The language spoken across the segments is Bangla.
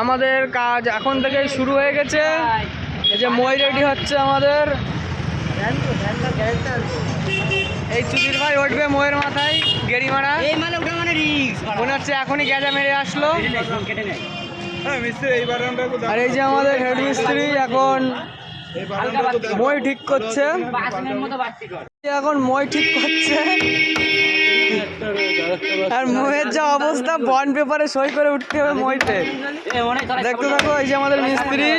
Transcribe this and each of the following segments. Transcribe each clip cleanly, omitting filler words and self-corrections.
আমাদের কাজ এখন থেকেই শুরু হয়ে গেছে। এই যে মই রেডি হচ্ছে আমাদের। এই চুদির ভাই উঠবে ময়ের মাথায় গেড়ি মারা। মনে হচ্ছে এখনই গ্যাজা মেরে আসলো। আর এই যে আমাদের হেড মিস্ত্রি এখন মই ঠিক করছে। এখন মই ঠিক করছে। আর মইয়ের যা অবস্থা, বন্ড পেপারে সই করে উঠতে হবে মইতে। দেখতে থাকো, এই যে আমাদের মিস্ত্রি।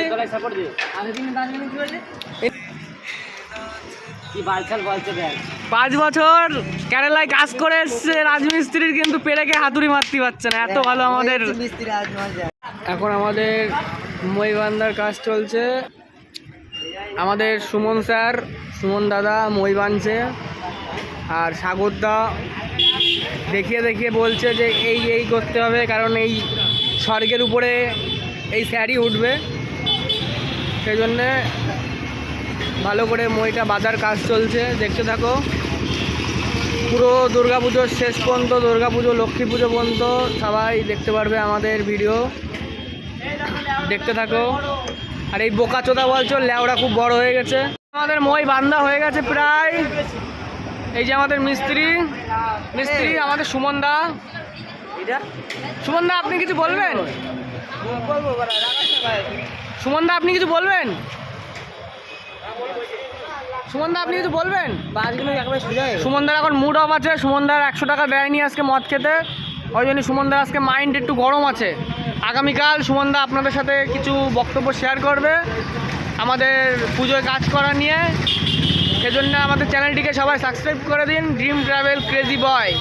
5 বছর কেরালায় কাজ করে এসছে রাজমিস্ত্রির, কিন্তু পেরেকে হাতুড়ি মারতে পারছে না, এত ভালো আমাদের। এখন আমাদের মই বান্ধার কাজ চলছে। আমাদের সুমন স্যার, সুমন দাদা মই বানছে। আর সাগরদা দেখিয়ে দেখিয়ে বলছে যে এই করতে হবে, কারণ এই স্বর্গের উপরে এই স্যারই উঠবে। সেই জন্যে ভালো করে মইটা বাঁধার কাজ চলছে। দেখতে থাকো পুরো দুর্গাপুজোর শেষ পর্যন্ত, দুর্গাপুজো লক্ষ্মী পুজো পর্যন্ত সবাই দেখতে পারবে আমাদের ভিডিও। দেখতে থাকো। আর এই বোকাচোদা বলছো ল্যাওড়া খুব বড় হয়ে গেছে। আমাদের মই বান্ধা হয়ে গেছে প্রায়। এই যে আমাদের মিস্ত্রি আমাদের সুমন দা। সুমন দা আপনি কিছু বলবেন? সুমন দা আপনি কিছু বলবেন? সুমনদা আপনি কিছু বলবেন? সুমনদার এখন মুড অফ আছে। সুমনদার 100 টাকা দেয়নি আজকে মদ খেতে, ওই জন্য সুমনদার আজকে মাইন্ড একটু গরম আছে। আগামীকাল সুমনদা আপনাদের সাথে কিছু বক্তব্য শেয়ার করবে আমাদের পুজোয় কাজ করা নিয়ে। সেজন্য আমাদের চ্যানেলটিকে সবাই সাবস্ক্রাইব করে দিন, ড্রিম ট্রাভেল ক্রেজি বয়।